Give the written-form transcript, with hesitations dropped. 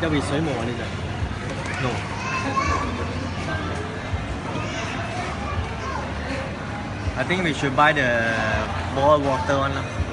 有別水冇啊呢隻？No。I think we should buy the boiled water one lah.